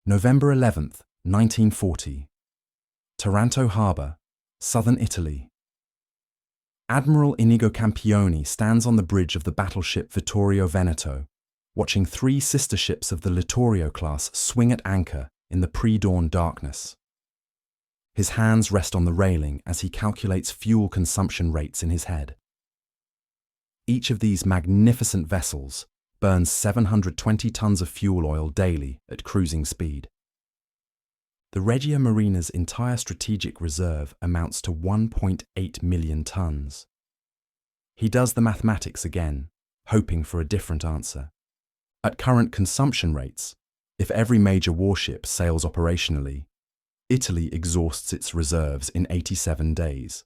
November 11th, 1940. Taranto Harbor, southern Italy. Admiral Inigo Campioni stands on the bridge of the battleship Vittorio Veneto, watching three sister ships of the Littorio-class swing at anchor in the pre-dawn darkness. His hands rest on the railing as he calculates fuel consumption rates in his head. Each of these magnificent vessels burns 720 tons of fuel oil daily at cruising speed. The Regia Marina's entire strategic reserve amounts to 1.8 million tons. He does the mathematics again, hoping for a different answer. At current consumption rates, if every major warship sails operationally, Italy exhausts its reserves in 87 days.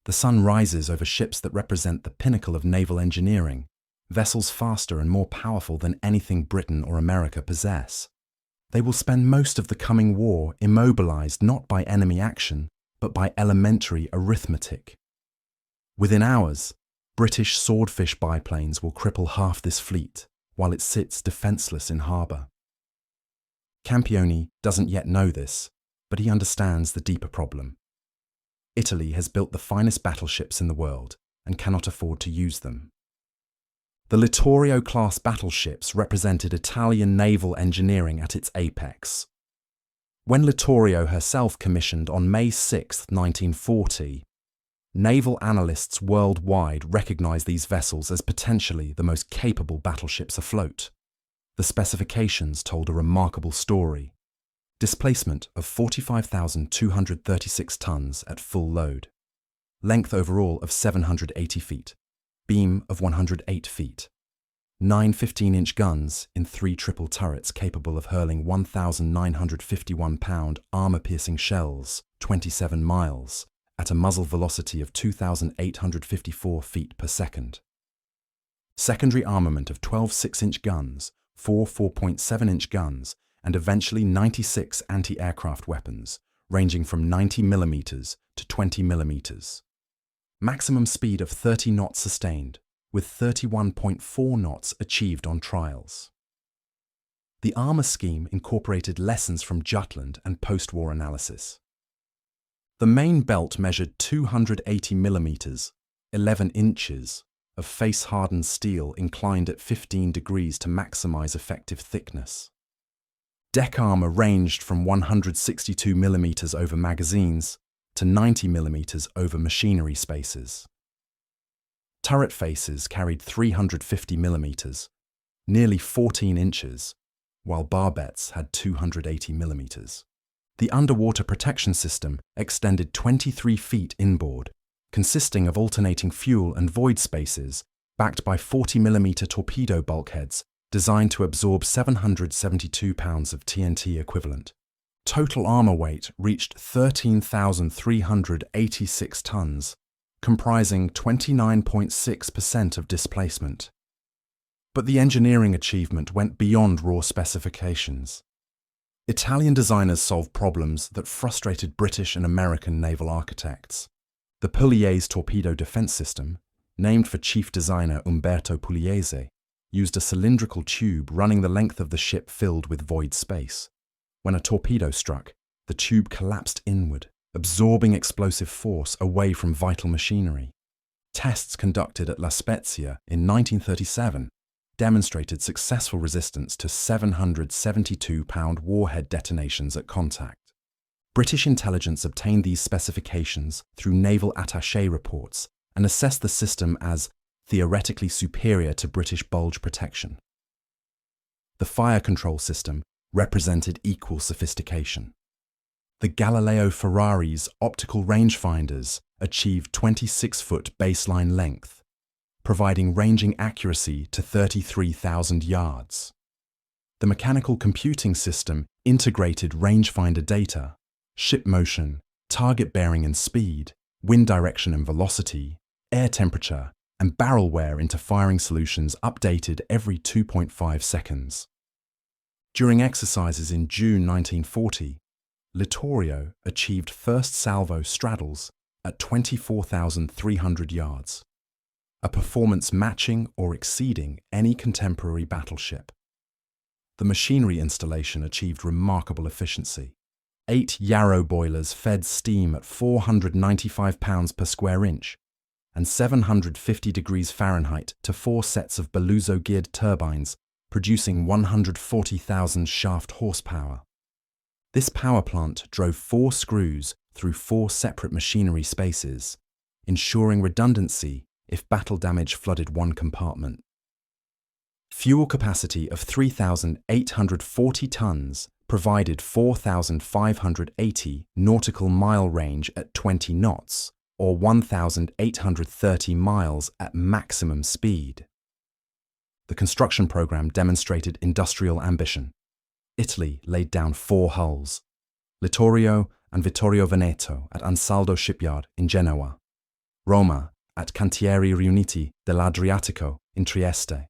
The sun rises over ships that represent the pinnacle of naval engineering, vessels faster and more powerful than anything Britain or America possess. They will spend most of the coming war immobilized not by enemy action, but by elementary arithmetic. Within hours, British swordfish biplanes will cripple half this fleet, while it sits defenseless in harbour. Campioni doesn't yet know this, but he understands the deeper problem. Italy has built the finest battleships in the world and cannot afford to use them. The Littorio-class battleships represented Italian naval engineering at its apex. When Littorio herself commissioned on May 6, 1940, naval analysts worldwide recognized these vessels as potentially the most capable battleships afloat. The specifications told a remarkable story. Displacement of 45,236 tons at full load. Length overall of 780 feet. Beam of 108 feet. 9 15-inch guns in 3 triple turrets capable of hurling 1,951-pound armor-piercing shells 27 miles at a muzzle velocity of 2,854 feet per second. Secondary armament of 12 6-inch guns, 4 4.7-inch guns, and eventually 96 anti-aircraft weapons, ranging from 90 mm to 20 mm. Maximum speed of 30 knots sustained, with 31.4 knots achieved on trials. The armour scheme incorporated lessons from Jutland and post-war analysis. The main belt measured 280 mm, 11 inches, of face-hardened steel inclined at 15 degrees to maximise effective thickness. Deck armour ranged from 162 mm over magazines to 90 mm over machinery spaces. Turret faces carried 350 mm, nearly 14 inches, while barbets had 280 mm. The underwater protection system extended 23 feet inboard, consisting of alternating fuel and void spaces backed by 40 mm torpedo bulkheads designed to absorb 772 pounds of TNT equivalent. Total armour weight reached 13,386 tons, comprising 29.6% of displacement. But the engineering achievement went beyond raw specifications. Italian designers solved problems that frustrated British and American naval architects. The Pugliese torpedo defence system, named for chief designer Umberto Pugliese, used a cylindrical tube running the length of the ship filled with void space. When a torpedo struck, the tube collapsed inward, absorbing explosive force away from vital machinery. Tests conducted at La Spezia in 1937 demonstrated successful resistance to 772-pound warhead detonations at contact. British intelligence obtained these specifications through naval attaché reports and assessed the system as theoretically superior to British bulge protection. The fire control system represented equal sophistication. The Galileo Ferrari's optical rangefinders achieved 26-foot baseline length, providing ranging accuracy to 33,000 yards. The mechanical computing system integrated rangefinder data, ship motion, target bearing and speed, wind direction and velocity, air temperature, and barrel wear into firing solutions updated every 2.5 seconds. During exercises in June 1940, Littorio achieved first salvo straddles at 24,300 yards, a performance matching or exceeding any contemporary battleship. the machinery installation achieved remarkable efficiency. 8 Yarrow boilers fed steam at 495 pounds per square inch and 750 degrees Fahrenheit to 4 sets of Beluzzo-geared turbines, producing 140,000 shaft horsepower. This power plant drove 4 screws through 4 separate machinery spaces, ensuring redundancy if battle damage flooded one compartment. Fuel capacity of 3,840 tons provided 4,580 nautical mile range at 20 knots, or 1,830 miles at maximum speed. The construction program demonstrated industrial ambition. Italy laid down 4 hulls, Littorio and Vittorio Veneto at Ansaldo shipyard in Genoa, Roma at Cantieri Riuniti dell'Adriatico in Trieste,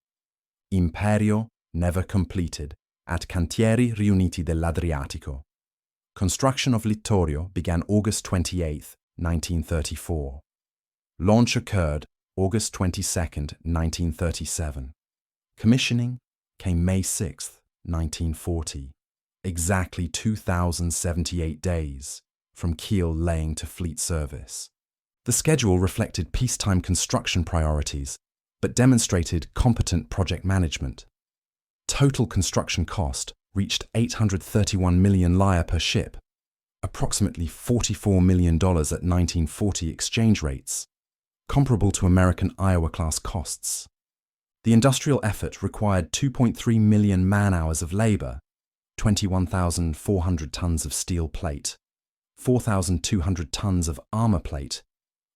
Imperio never completed at Cantieri Riuniti dell'Adriatico. Construction of Littorio began August 28, 1934. Launch occurred August 22, 1937. Commissioning came May 6, 1940, exactly 2,078 days from keel laying to fleet service. The schedule reflected peacetime construction priorities, but demonstrated competent project management. Total construction cost reached 831 million lire per ship, approximately $44 million at 1940 exchange rates, comparable to American Iowa-class costs. The industrial effort required 2.3 million man-hours of labor, 21,400 tons of steel plate, 4,200 tons of armor plate,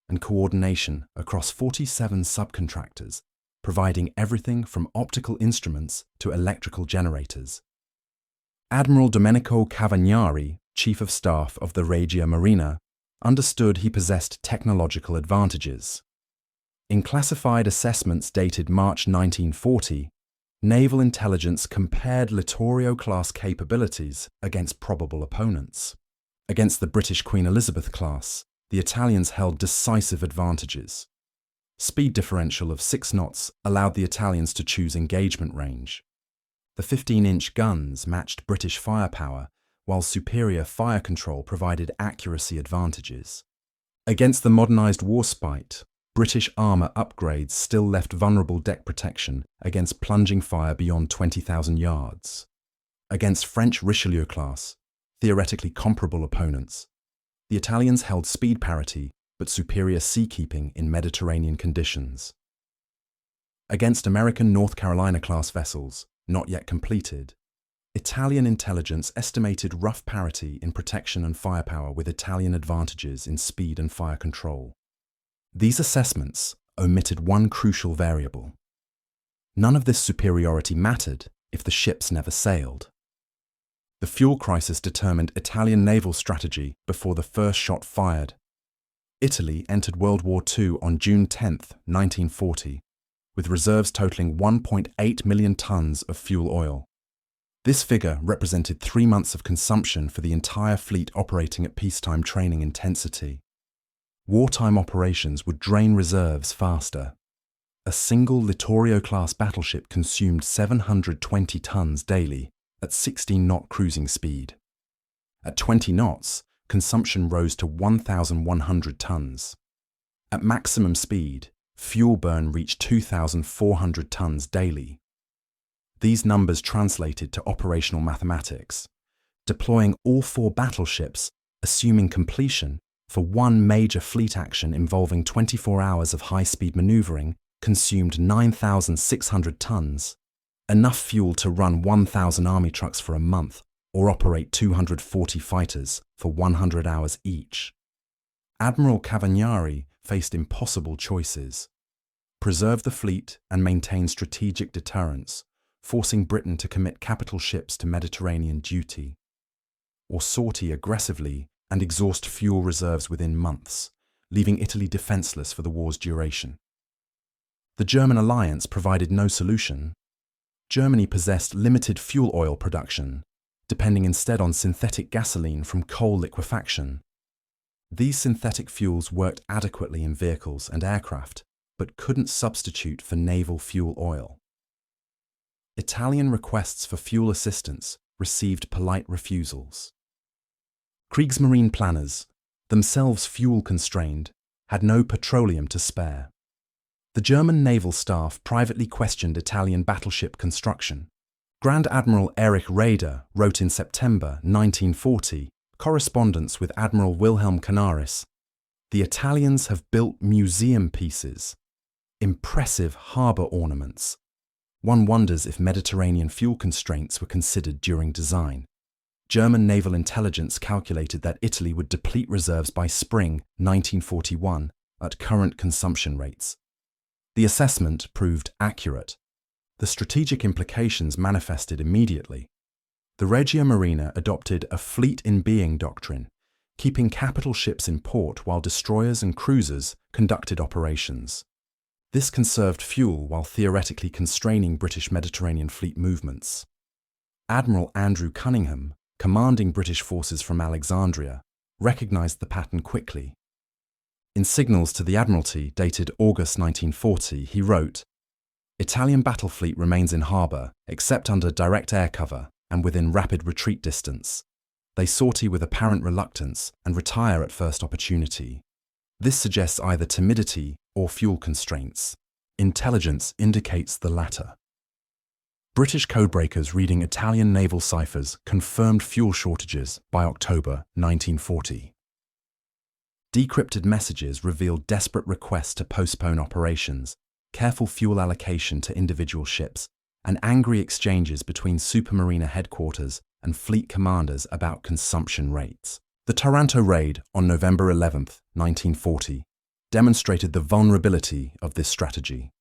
and coordination across 47 subcontractors, providing everything from optical instruments to electrical generators. Admiral Domenico Cavagnari, Chief of Staff of the Regia Marina, understood he possessed technological advantages. In classified assessments dated March 1940, naval intelligence compared Littorio-class capabilities against probable opponents. Against the British Queen Elizabeth class, the Italians held decisive advantages. Speed differential of 6 knots allowed the Italians to choose engagement range. The 15-inch guns matched British firepower, while superior fire control provided accuracy advantages. Against the modernised Warspite, British armour upgrades still left vulnerable deck protection against plunging fire beyond 20,000 yards. Against French Richelieu-class, theoretically comparable opponents, the Italians held speed parity but superior seakeeping in Mediterranean conditions. Against American North Carolina-class vessels, not yet completed, Italian intelligence estimated rough parity in protection and firepower with Italian advantages in speed and fire control. These assessments omitted one crucial variable. None of this superiority mattered if the ships never sailed. The fuel crisis determined Italian naval strategy before the first shot fired. Italy entered World War II on June 10, 1940, with reserves totaling 1.8 million tons of fuel oil. This figure represented 3 months of consumption for the entire fleet operating at peacetime training intensity. Wartime operations would drain reserves faster. A single Littorio-class battleship consumed 720 tons daily at 16-knot cruising speed. At 20 knots, consumption rose to 1,100 tons. At maximum speed, fuel burn reached 2,400 tons daily. These numbers translated to operational mathematics. Deploying all 4 battleships, assuming completion, for one major fleet action involving 24 hours of high-speed maneuvering, consumed 9,600 tons, enough fuel to run 1,000 army trucks for a month or operate 240 fighters for 100 hours each. Admiral Cavagnari faced impossible choices: preserve the fleet and maintain strategic deterrence, forcing Britain to commit capital ships to Mediterranean duty, or sortie aggressively and exhaust fuel reserves within months, leaving Italy defenseless for the war's duration. The German alliance provided no solution. Germany possessed limited fuel oil production, depending instead on synthetic gasoline from coal liquefaction. These synthetic fuels worked adequately in vehicles and aircraft, but couldn't substitute for naval fuel oil. Italian requests for fuel assistance received polite refusals. Kriegsmarine planners, themselves fuel-constrained, had no petroleum to spare. The German naval staff privately questioned Italian battleship construction. Grand Admiral Erich Raeder wrote in September 1940 correspondence with Admiral Wilhelm Canaris, "The Italians have built museum pieces, impressive harbour ornaments. One wonders if Mediterranean fuel constraints were considered during design." German naval intelligence calculated that Italy would deplete reserves by spring 1941 at current consumption rates. The assessment proved accurate. The strategic implications manifested immediately. The Regia Marina adopted a fleet-in-being doctrine, keeping capital ships in port while destroyers and cruisers conducted operations. This conserved fuel while theoretically constraining British Mediterranean fleet movements. Admiral Andrew Cunningham, commanding British forces from Alexandria, recognized the pattern quickly. In signals to the Admiralty dated August 1940, he wrote, "Italian battle fleet remains in harbour, except under direct air cover and within rapid retreat distance. They sortie with apparent reluctance and retire at first opportunity. This suggests either timidity or fuel constraints. Intelligence indicates the latter." British codebreakers reading Italian naval ciphers confirmed fuel shortages by October 1940. Decrypted messages revealed desperate requests to postpone operations, careful fuel allocation to individual ships, and angry exchanges between Supermarina headquarters and fleet commanders about consumption rates. The Taranto raid on November 11, 1940, demonstrated the vulnerability of this strategy.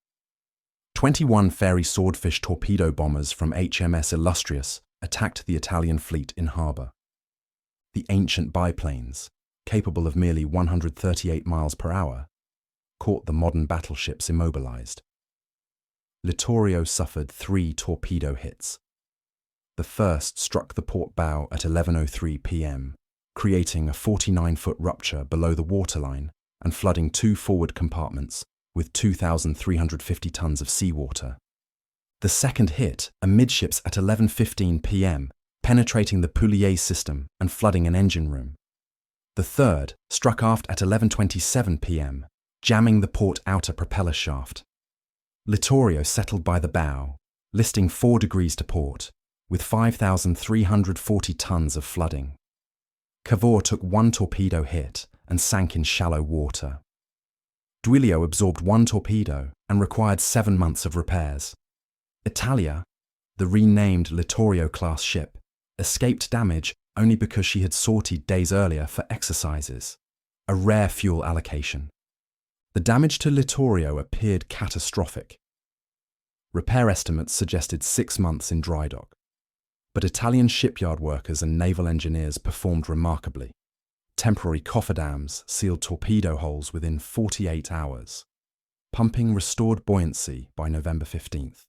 21 Fairey Swordfish torpedo bombers from HMS Illustrious attacked the Italian fleet in harbour. The ancient biplanes, capable of merely 138 miles per hour, caught the modern battleships immobilized. Littorio suffered 3 torpedo hits. The first struck the port bow at 11:03 p.m., creating a 49-foot rupture below the waterline and flooding 2 forward compartments with 2,350 tons of seawater. The second hit amidships at 11:15 p.m., penetrating the Poulier system and flooding an engine room. The third struck aft at 11:27 p.m., jamming the port outer propeller shaft. Littorio settled by the bow, listing 4 degrees to port, with 5,340 tons of flooding. Cavour took 1 torpedo hit and sank in shallow water. Duilio absorbed 1 torpedo and required 7 months of repairs. Italia, the renamed Littorio-class ship, escaped damage only because she had sortied days earlier for exercises, a rare fuel allocation. The damage to Littorio appeared catastrophic. Repair estimates suggested 6 months in dry dock. But Italian shipyard workers and naval engineers performed remarkably. Temporary cofferdams sealed torpedo holes within 48 hours. Pumping restored buoyancy by November 15th.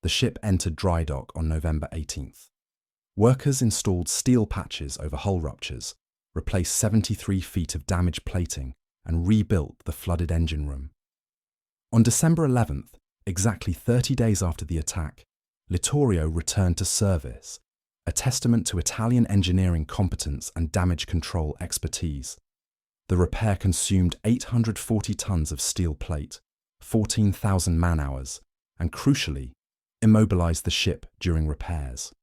The ship entered dry dock on November 18th. Workers installed steel patches over hull ruptures, replaced 73 feet of damaged plating, and rebuilt the flooded engine room. On December 11th, exactly 30 days after the attack, Littorio returned to service, a testament to Italian engineering competence and damage control expertise. The repair consumed 840 tons of steel plate, 14,000 man-hours, and crucially, immobilized the ship during repairs.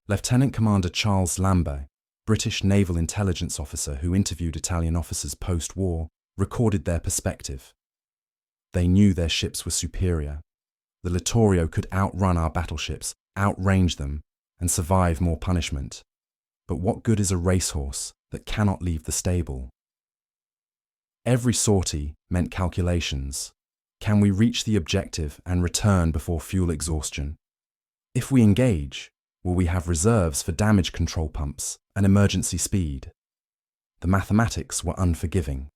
Lieutenant Commander Charles Lambert, British naval intelligence officer who interviewed Italian officers post-war, recorded their perspective. They knew their ships were superior. The Littorio could outrun our battleships, outrange them, and survive more punishment. But what good is a racehorse that cannot leave the stable? Every sortie meant calculations. Can we reach the objective and return before fuel exhaustion? If we engage, will we have reserves for damage control pumps and emergency speed? The mathematics were unforgiving.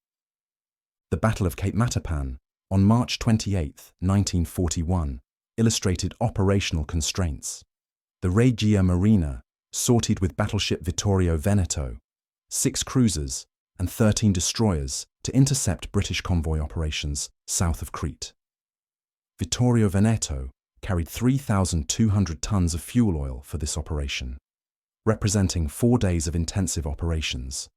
The Battle of Cape Matapan, on March 28, 1941, illustrated operational constraints. The Regia Marina sortied with battleship Vittorio Veneto, 6 cruisers and 13 destroyers to intercept British convoy operations south of Crete. Vittorio Veneto carried 3,200 tons of fuel oil for this operation, representing 4 days of intensive operations.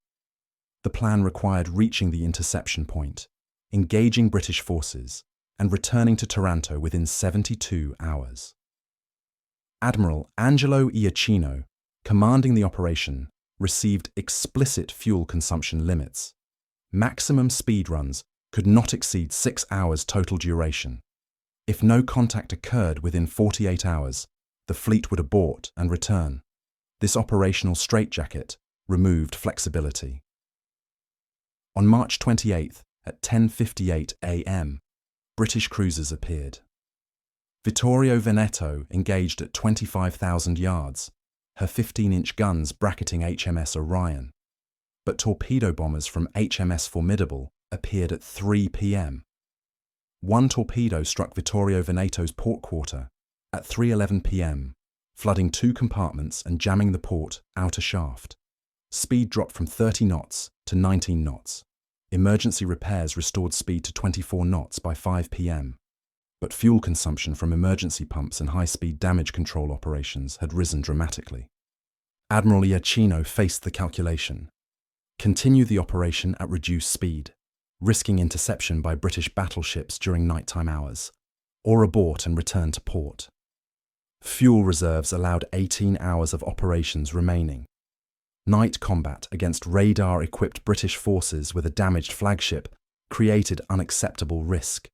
The plan required reaching the interception point, engaging British forces, and returning to Taranto within 72 hours. Admiral Angelo Iachino, commanding the operation, received explicit fuel consumption limits. Maximum speed runs could not exceed 6 hours total duration. If no contact occurred within 48 hours, the fleet would abort and return. This operational straitjacket removed flexibility. On March 28th at 10:58 a.m., British cruisers appeared. Vittorio Veneto engaged at 25,000 yards, her 15-inch guns bracketing HMS Orion. But torpedo bombers from HMS Formidable appeared at 3 p.m. One torpedo struck Vittorio Veneto's port quarter at 3:11 p.m., flooding 2 compartments and jamming the port outer shaft. Speed dropped from 30 knots to 19 knots. Emergency repairs restored speed to 24 knots by 5 p.m. But fuel consumption from emergency pumps and high-speed damage control operations had risen dramatically. Admiral Iachino faced the calculation: continue the operation at reduced speed, risking interception by British battleships during nighttime hours, or abort and return to port. Fuel reserves allowed 18 hours of operations remaining. Night combat against radar-equipped British forces with a damaged flagship created unacceptable risk.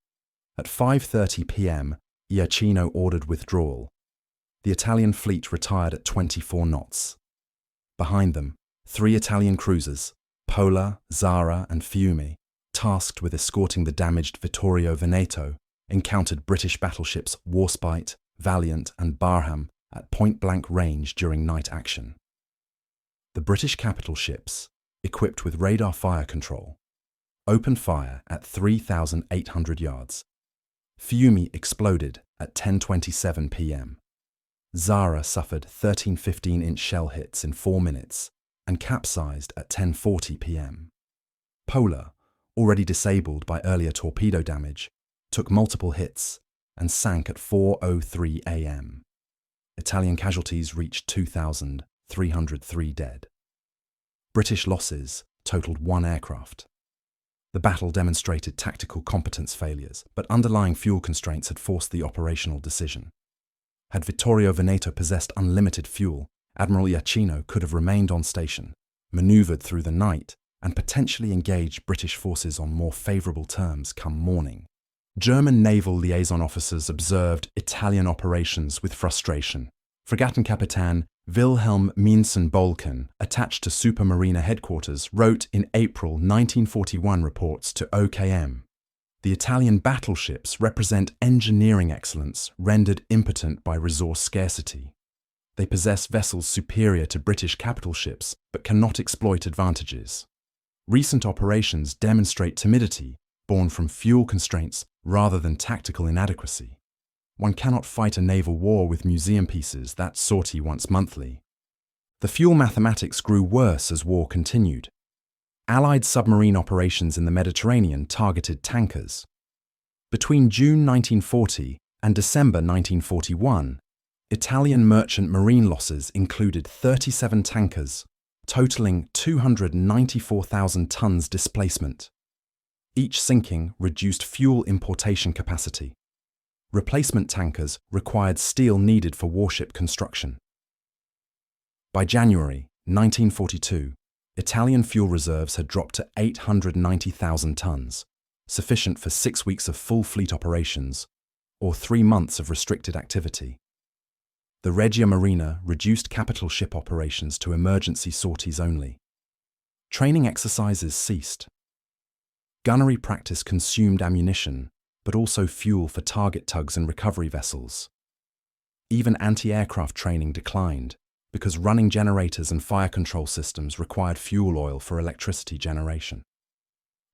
At 5:30 p.m., Iachino ordered withdrawal. The Italian fleet retired at 24 knots. Behind them, 3 Italian cruisers, Pola, Zara and Fiume, tasked with escorting the damaged Vittorio Veneto, encountered British battleships Warspite, Valiant and Barham at point-blank range during night action. The British capital ships, equipped with radar fire control, opened fire at 3,800 yards. Fiume exploded at 10:27 p.m. Zara suffered 13 15-inch shell hits in 4 minutes and capsized at 10:40 p.m. Pola, already disabled by earlier torpedo damage, took multiple hits and sank at 4:03 a.m. Italian casualties reached 2,303 dead. British losses totaled 1 aircraft. The battle demonstrated tactical competence failures, but underlying fuel constraints had forced the operational decision. Had Vittorio Veneto possessed unlimited fuel, Admiral Iachino could have remained on station, manoeuvred through the night, and potentially engaged British forces on more favourable terms come morning. German naval liaison officers observed Italian operations with frustration. Fregattenkapitän Wilhelm Miensen-Bolken, attached to Supermarina headquarters, wrote in April 1941 reports to OKM. The Italian battleships represent engineering excellence rendered impotent by resource scarcity. They possess vessels superior to British capital ships but cannot exploit advantages. Recent operations demonstrate timidity born from fuel constraints rather than tactical inadequacy. One cannot fight a naval war with museum pieces that sortie once monthly. The fuel mathematics grew worse as war continued. Allied submarine operations in the Mediterranean targeted tankers. Between June 1940 and December 1941, Italian merchant marine losses included 37 tankers, totaling 294,000 tons displacement. Each sinking reduced fuel importation capacity. Replacement tankers required steel needed for warship construction. By January 1942, Italian fuel reserves had dropped to 890,000 tons, sufficient for 6 weeks of full fleet operations, or 3 months of restricted activity. The Regia Marina reduced capital ship operations to emergency sorties only. Training exercises ceased. Gunnery practice consumed ammunition, but also fuel for target tugs and recovery vessels. Even anti-aircraft training declined, because running generators and fire control systems required fuel oil for electricity generation.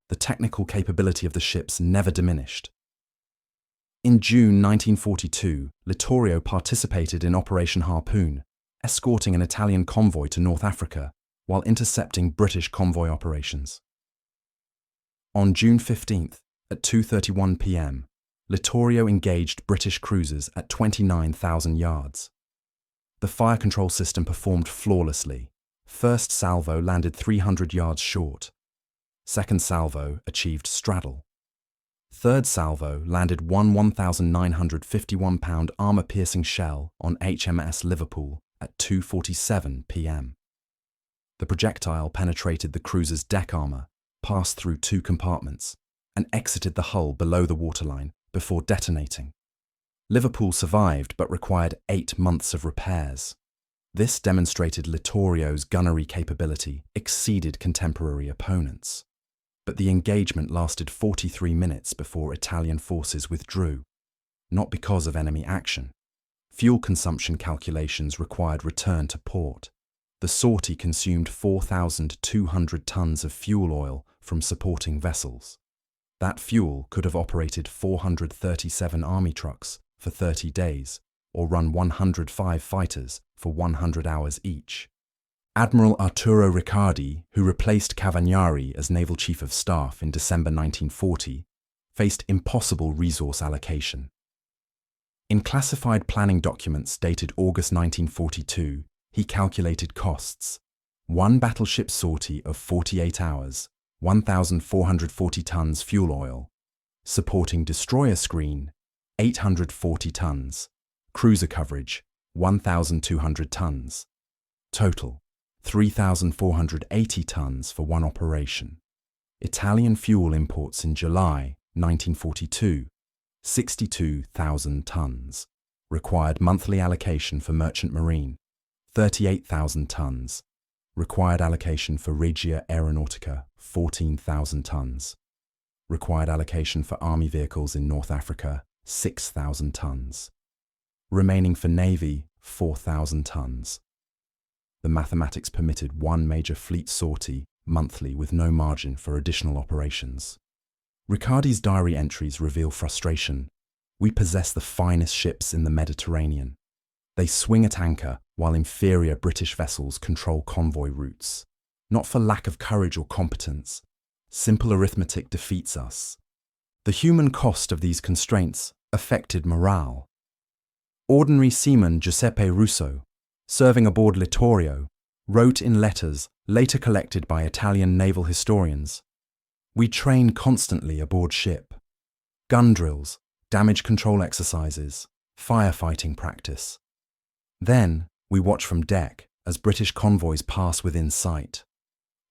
The technical capability of the ships never diminished. In June 1942, Littorio participated in Operation Harpoon, escorting an Italian convoy to North Africa while intercepting British convoy operations. On June 15th, at 2:31 p.m., Littorio engaged British cruisers at 29,000 yards. The fire control system performed flawlessly. First salvo landed 300 yards short. Second salvo achieved straddle. Third salvo landed one 1,951-pound armor-piercing shell on HMS Liverpool at 2:47 p.m. The projectile penetrated the cruiser's deck armor, passed through two compartments, and exited the hull below the waterline before detonating. Liverpool survived but required 8 months of repairs. This demonstrated Littorio's gunnery capability exceeded contemporary opponents. But the engagement lasted 43 minutes before Italian forces withdrew, not because of enemy action. Fuel consumption calculations required return to port. The sortie consumed 4,200 tons of fuel oil from supporting vessels. That fuel could have operated 437 army trucks for 30 days, or run 105 fighters for 100 hours each. Admiral Arturo Riccardi, who replaced Cavagnari as Naval Chief of Staff in December 1940, faced impossible resource allocation. In classified planning documents dated August 1942, he calculated costs. One battleship sortie of 48 hours, 1,440 tons fuel oil. Supporting destroyer screen, 840 tons. Cruiser coverage, 1,200 tons. Total, 3,480 tons for one operation. Italian fuel imports in July 1942, 62,000 tons. Required monthly allocation for Merchant Marine, 38,000 tons. Required allocation for Regia Aeronautica, 14,000 tons. Required allocation for Army vehicles in North Africa, 6,000 tons. Remaining for Navy, 4,000 tons. The mathematics permitted one major fleet sortie monthly with no margin for additional operations. Riccardi's diary entries reveal frustration. We possess the finest ships in the Mediterranean. They swing at anchor while inferior British vessels control convoy routes. Not for lack of courage or competence. Simple arithmetic defeats us. The human cost of these constraints affected morale. Ordinary seaman Giuseppe Russo, serving aboard Littorio, wrote in letters later collected by Italian naval historians, "We train constantly aboard ship. Gun drills, damage control exercises, firefighting practice. Then we watch from deck as British convoys pass within sight.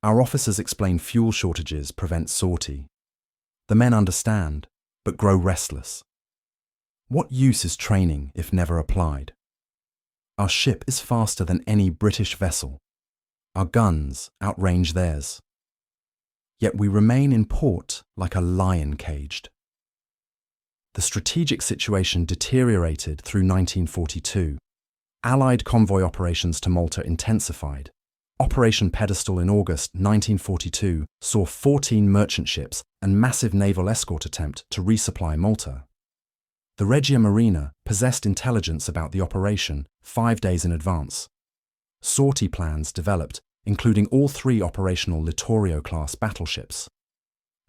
Our officers explain fuel shortages prevent sortie. The men understand, but grow restless. What use is training if never applied? Our ship is faster than any British vessel. Our guns outrange theirs. Yet we remain in port like a lion caged." The strategic situation deteriorated through 1942. Allied convoy operations to Malta intensified. Operation Pedestal in August 1942 saw 14 merchant ships and massive naval escort attempt to resupply Malta. The Regia Marina possessed intelligence about the operation 5 days in advance. Sortie plans developed, including all 3 operational Littorio-class battleships: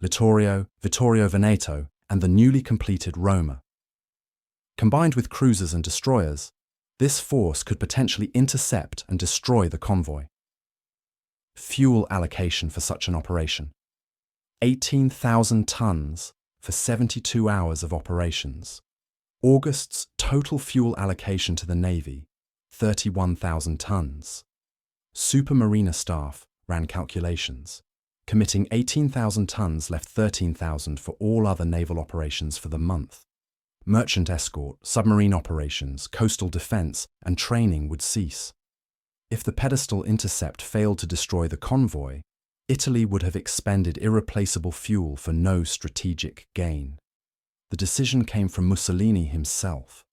Littorio, Vittorio Veneto, and the newly completed Roma. Combined with cruisers and destroyers, this force could potentially intercept and destroy the convoy. Fuel allocation for such an operation: 18,000 tons for 72 hours of operations. August's total fuel allocation to the Navy, 31,000 tons. Supermarina staff ran calculations. Committing 18,000 tons left 13,000 for all other naval operations for the month. Merchant escort, submarine operations, coastal defense, and training would cease. If the Pedestal intercept failed to destroy the convoy, Italy would have expended irreplaceable fuel for no strategic gain. The decision came from Mussolini himself.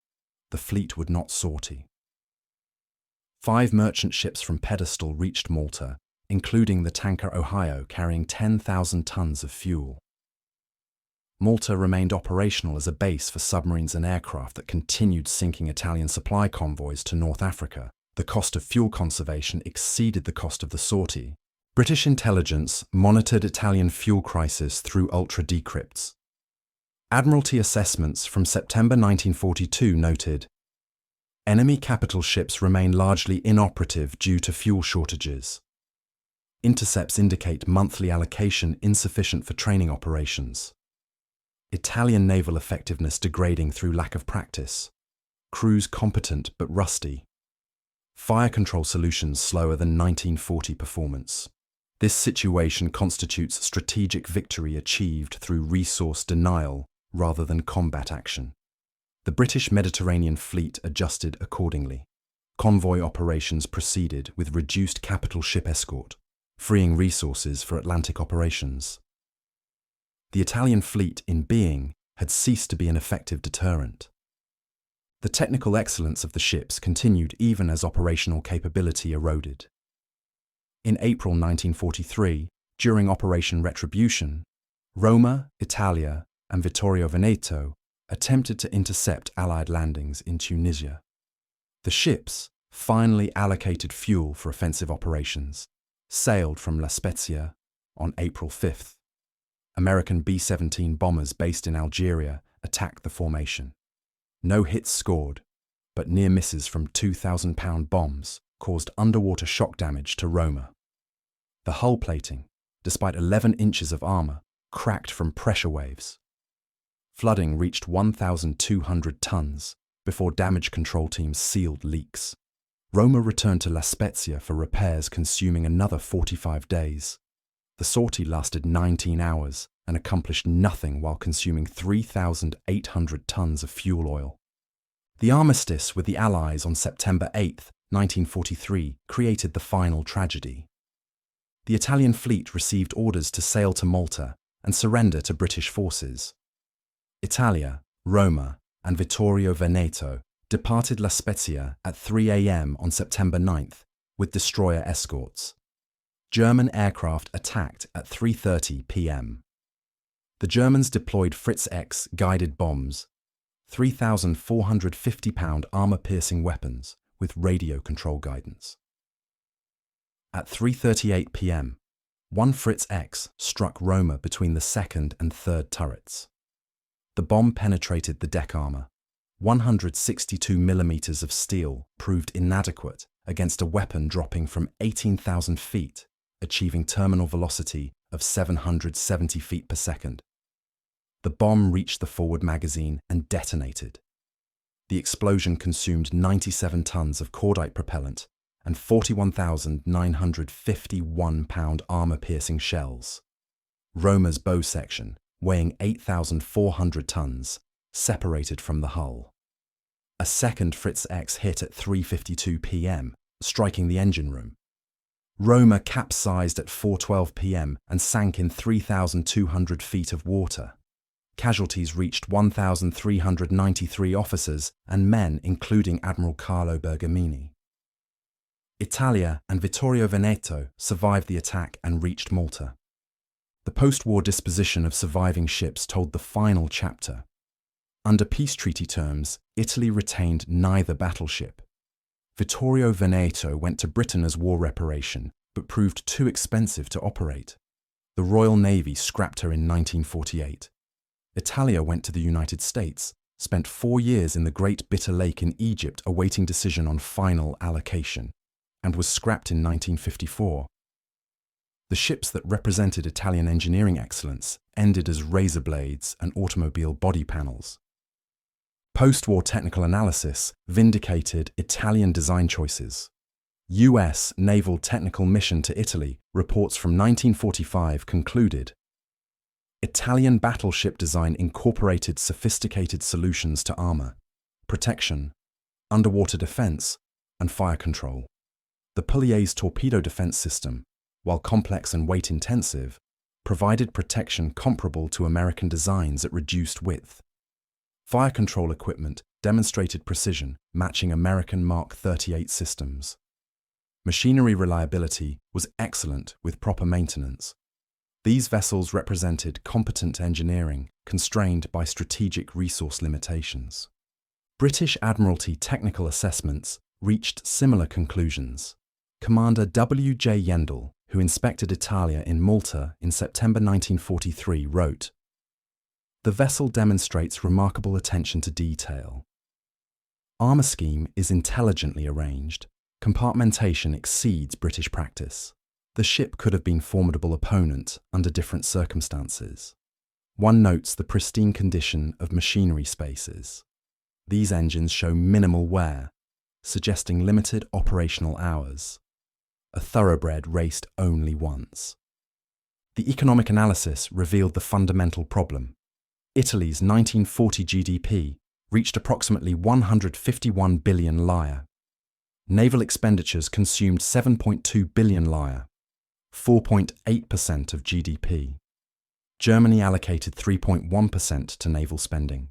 The fleet would not sortie. 5 merchant ships from Pedestal reached Malta, including the tanker Ohio carrying 10,000 tons of fuel. Malta remained operational as a base for submarines and aircraft that continued sinking Italian supply convoys to North Africa. The cost of fuel conservation exceeded the cost of the sortie. British intelligence monitored Italian fuel crisis through ultra-decrypts. Admiralty assessments from September 1942 noted, enemy capital ships remain largely inoperative due to fuel shortages. Intercepts indicate monthly allocation insufficient for training operations. Italian naval effectiveness degrading through lack of practice. Crews competent but rusty. Fire control solutions slower than 1940 performance. This situation constitutes strategic victory achieved through resource denial rather than combat action. The British Mediterranean fleet adjusted accordingly. Convoy operations proceeded with reduced capital ship escort, freeing resources for Atlantic operations. The Italian fleet in being had ceased to be an effective deterrent. The technical excellence of the ships continued even as operational capability eroded. In April 1943, during Operation Retribution, Roma, Italia, and Vittorio Veneto attempted to intercept Allied landings in Tunisia. The ships, finally allocated fuel for offensive operations, sailed from La Spezia on April 5th. American B-17 bombers based in Algeria attacked the formation. No hits scored, but near misses from 2,000-pound bombs caused underwater shock damage to Roma. The hull plating, despite 11 inches of armor, cracked from pressure waves. Flooding reached 1,200 tons before damage control teams sealed leaks. Roma returned to La Spezia for repairs, consuming another 45 days. The sortie lasted 19 hours and accomplished nothing while consuming 3,800 tons of fuel oil. The armistice with the Allies on September 8, 1943, created the final tragedy. The Italian fleet received orders to sail to Malta and surrender to British forces. Italia, Roma, and Vittorio Veneto departed La Spezia at 3 a.m. on September 9th with destroyer escorts. German aircraft attacked at 3:30 p.m. The Germans deployed Fritz X guided bombs, 3,450-pound armor-piercing weapons with radio control guidance. At 3:38 p.m., one Fritz X struck Roma between the second and third turrets. The bomb penetrated the deck armor. 162 millimeters of steel proved inadequate against a weapon dropping from 18,000 feet, achieving terminal velocity of 770 feet per second. The bomb reached the forward magazine and detonated. The explosion consumed 97 tons of cordite propellant and 41,951-pound armor-piercing shells. Roma's bow section, weighing 8,400 tons, separated from the hull. A second Fritz X hit at 3:52 p.m., striking the engine room. Roma capsized at 4:12 p.m. and sank in 3,200 feet of water. Casualties reached 1,393 officers and men, including Admiral Carlo Bergamini. Italia and Vittorio Veneto survived the attack and reached Malta. The post-war disposition of surviving ships told the final chapter. Under peace treaty terms, Italy retained neither battleship. Vittorio Veneto went to Britain as war reparation, but proved too expensive to operate. The Royal Navy scrapped her in 1948. Italia went to the United States, spent 4 years in the Great Bitter Lake in Egypt awaiting decision on final allocation, and was scrapped in 1954. The ships that represented Italian engineering excellence ended as razor blades and automobile body panels. Post-war technical analysis vindicated Italian design choices. U.S. Naval Technical Mission to Italy reports from 1945 concluded, Italian battleship design incorporated sophisticated solutions to armor, protection, underwater defense, and fire control. The Pugliese torpedo defense system, while complex and weight-intensive, provided protection comparable to American designs at reduced width. Fire control equipment demonstrated precision, matching American Mark 38 systems. Machinery reliability was excellent with proper maintenance. These vessels represented competent engineering, constrained by strategic resource limitations. British Admiralty technical assessments reached similar conclusions. Commander W. J. Yendall, who inspected Italia in Malta in September 1943, wrote, The vessel demonstrates remarkable attention to detail. Armour scheme is intelligently arranged. Compartmentation exceeds British practice. The ship could have been a formidable opponent under different circumstances. One notes the pristine condition of machinery spaces. These engines show minimal wear, suggesting limited operational hours. A thoroughbred raced only once. The economic analysis revealed the fundamental problem. Italy's 1940 GDP reached approximately 151 billion lire. Naval expenditures consumed 7.2 billion lire, 4.8% of GDP. Germany allocated 3.1% to naval spending,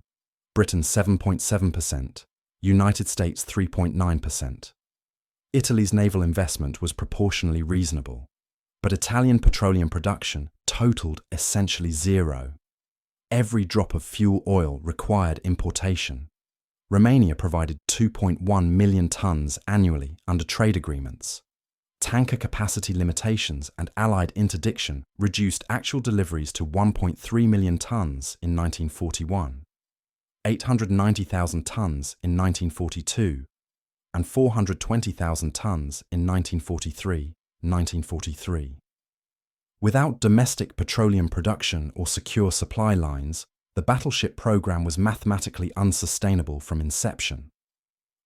Britain 7.7%, United States 3.9%. Italy's naval investment was proportionally reasonable, but Italian petroleum production totaled essentially zero. Every drop of fuel oil required importation. Romania provided 2.1 million tons annually under trade agreements. Tanker capacity limitations and Allied interdiction reduced actual deliveries to 1.3 million tons in 1941, 890,000 tons in 1942, and 420,000 tons in 1943. Without domestic petroleum production or secure supply lines, the battleship program was mathematically unsustainable from inception.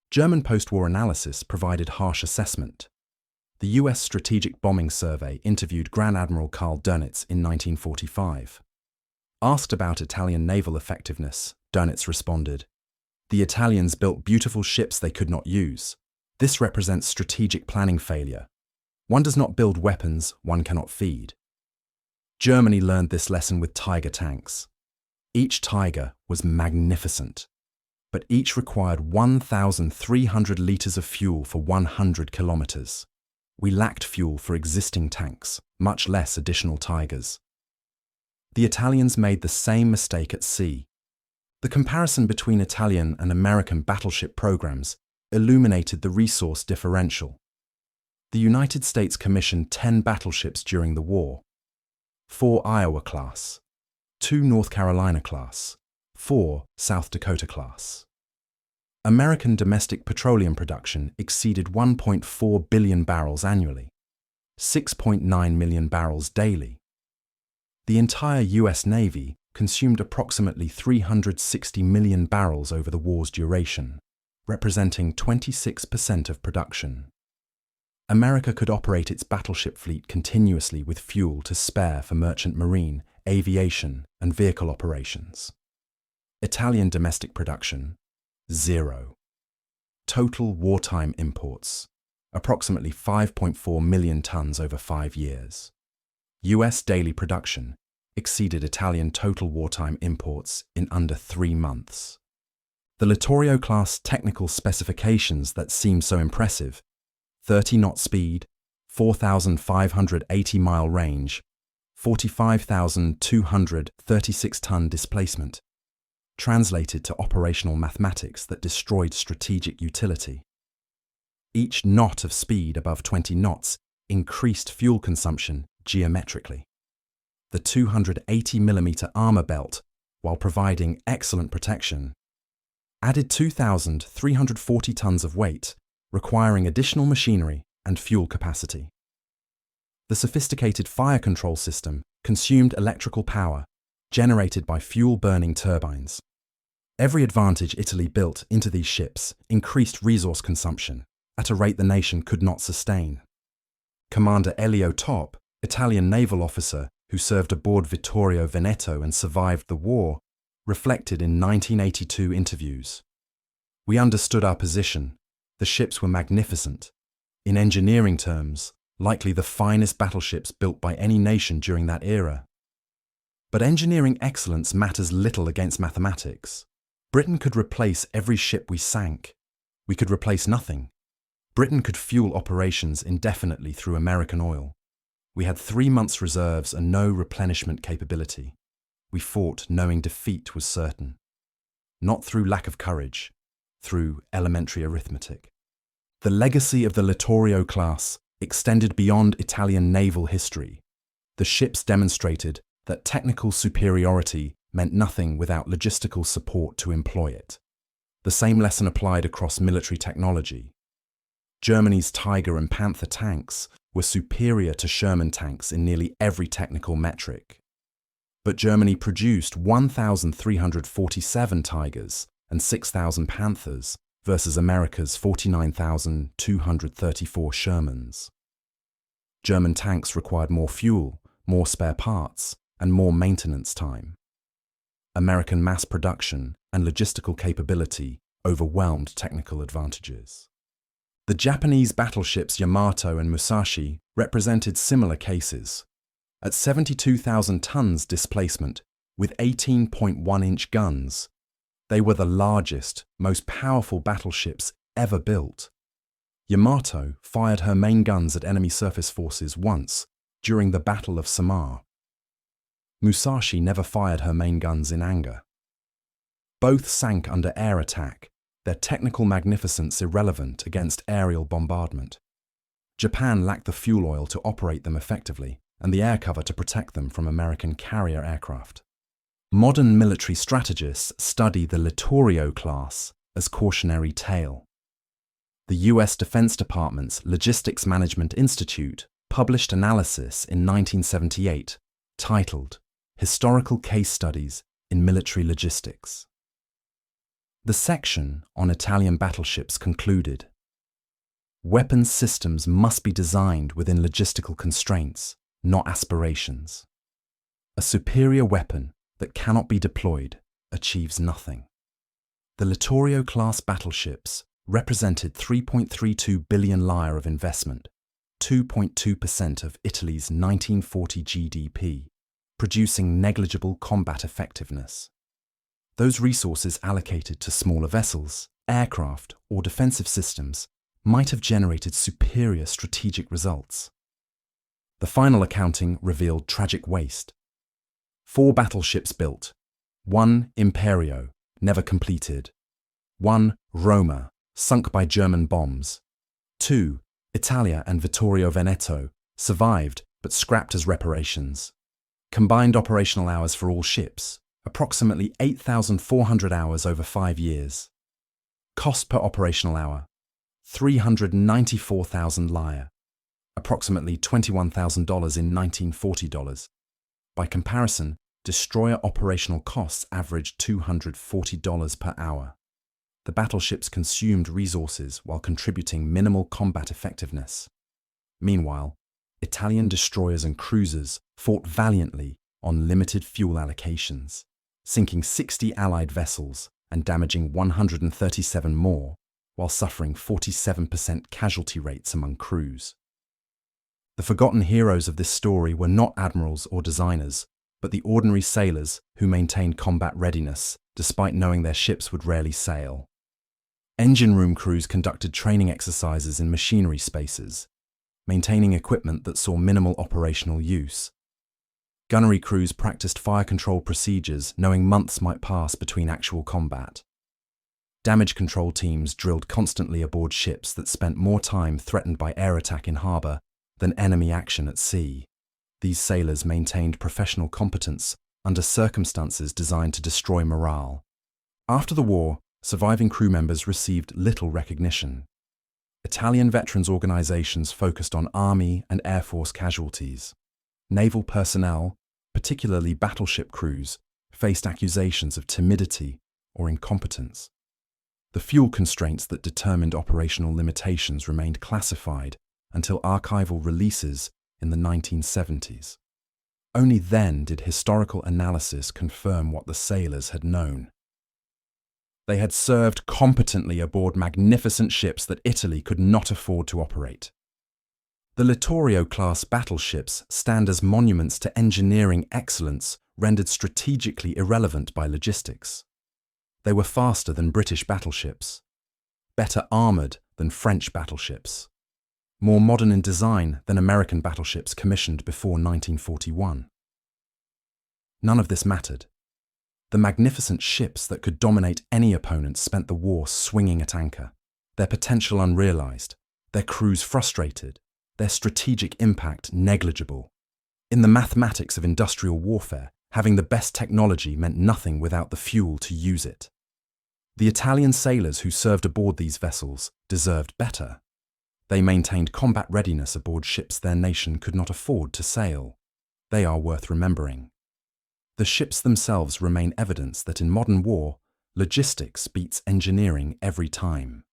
German post-war analysis provided harsh assessment. The US Strategic Bombing Survey interviewed Grand Admiral Karl Dönitz in 1945. Asked about Italian naval effectiveness, Dönitz responded, "The Italians built beautiful ships they could not use. This represents strategic planning failure. One does not build weapons one cannot feed." Germany learned this lesson with Tiger tanks. Each Tiger was magnificent, but each required 1,300 litres of fuel for 100 kilometres. We lacked fuel for existing tanks, much less additional Tigers. The Italians made the same mistake at sea. The comparison between Italian and American battleship programs illuminated the resource differential. The United States commissioned 10 battleships during the war: 4 Iowa-class, 2 North Carolina-class, 4 South Dakota-class. American domestic petroleum production exceeded 1.4 billion barrels annually, 6.9 million barrels daily. The entire US Navy consumed approximately 360 million barrels over the war's duration, representing 26% of production. America could operate its battleship fleet continuously with fuel to spare for merchant marine, aviation, and vehicle operations. Italian domestic production, 0. Total wartime imports, approximately 5.4 million tons over 5 years. US daily production exceeded Italian total wartime imports in under 3 months. The Littorio-class technical specifications that seem so impressive, 30-knot speed, 4,580-mile range, 45,236-ton displacement, translated to operational mathematics that destroyed strategic utility. Each knot of speed above 20 knots increased fuel consumption geometrically. The 280mm armour belt, while providing excellent protection, added 2,340 tons of weight, requiring additional machinery and fuel capacity. The sophisticated fire control system consumed electrical power generated by fuel-burning turbines. Every advantage Italy built into these ships increased resource consumption at a rate the nation could not sustain. Commander Elio Top, Italian naval officer who served aboard Vittorio Veneto and survived the war, reflected in 1982 interviews. "We understood our position. The ships were magnificent. In engineering terms, likely the finest battleships built by any nation during that era. But engineering excellence matters little against mathematics. Britain could replace every ship we sank. We could replace nothing. Britain could fuel operations indefinitely through American oil. We had 3 months' reserves and no replenishment capability. We fought knowing defeat was certain. Not through lack of courage, through elementary arithmetic." The legacy of the Littorio-class extended beyond Italian naval history. The ships demonstrated that technical superiority meant nothing without logistical support to employ it. The same lesson applied across military technology. Germany's Tiger and Panther tanks were superior to Sherman tanks in nearly every technical metric. But Germany produced 1,347 Tigers and 6,000 Panthers versus America's 49,234 Shermans. German tanks required more fuel, more spare parts, and more maintenance time. American mass production and logistical capability overwhelmed technical advantages. The Japanese battleships Yamato and Musashi represented similar cases. At 72,000 tons displacement with 18.1-inch guns, they were the largest, most powerful battleships ever built. Yamato fired her main guns at enemy surface forces once during the Battle of Samar. Musashi never fired her main guns in anger. Both sank under air attack, their technical magnificence irrelevant against aerial bombardment. Japan lacked the fuel oil to operate them effectively and the air cover to protect them from American carrier aircraft. Modern military strategists study the Littorio-class as cautionary tale. The US Defense Department's Logistics Management Institute published analysis in 1978 titled Historical Case Studies in Military Logistics. The section on Italian battleships concluded, weapons systems must be designed within logistical constraints, not aspirations. A superior weapon that cannot be deployed achieves nothing. The Littorio-class battleships represented 3.32 billion lire of investment, 2.2% of Italy's 1940 GDP, producing negligible combat effectiveness. Those resources allocated to smaller vessels, aircraft, or defensive systems might have generated superior strategic results. The final accounting revealed tragic waste. 4 battleships built, 1 Imperio, never completed, 1 Roma, sunk by German bombs, 2 Italia and Vittorio Veneto, survived but scrapped as reparations. Combined operational hours for all ships, approximately 8,400 hours over 5 years. Cost per operational hour, 394,000 lire, approximately $21,000 in 1940 dollars. By comparison, destroyer operational costs averaged $240 per hour. The battleships consumed resources while contributing minimal combat effectiveness. Meanwhile, Italian destroyers and cruisers fought valiantly on limited fuel allocations, sinking 60 Allied vessels and damaging 137 more, while suffering 47% casualty rates among crews. The forgotten heroes of this story were not admirals or designers, but the ordinary sailors who maintained combat readiness despite knowing their ships would rarely sail. Engine room crews conducted training exercises in machinery spaces, maintaining equipment that saw minimal operational use. Gunnery crews practiced fire control procedures, knowing months might pass between actual combat. Damage control teams drilled constantly aboard ships that spent more time threatened by air attack in harbour than enemy action at sea. These sailors maintained professional competence under circumstances designed to destroy morale. After the war, surviving crew members received little recognition. Italian veterans organizations focused on Army and Air Force casualties. Naval personnel, particularly battleship crews, faced accusations of timidity or incompetence. The fuel constraints that determined operational limitations remained classified until archival releases in the 1970s. Only then did historical analysis confirm what the sailors had known. They had served competently aboard magnificent ships that Italy could not afford to operate. The Littorio-class battleships stand as monuments to engineering excellence rendered strategically irrelevant by logistics. They were faster than British battleships, better armoured than French battleships, more modern in design than American battleships commissioned before 1941. None of this mattered. The magnificent ships that could dominate any opponent spent the war swinging at anchor, their potential unrealised, their crews frustrated, their strategic impact negligible. In the mathematics of industrial warfare, Having the best technology meant nothing without the fuel to use it. The Italian sailors who served aboard these vessels deserved better. They maintained combat readiness aboard ships their nation could not afford to sail. They are worth remembering. The ships themselves remain evidence that in modern war, logistics beats engineering every time.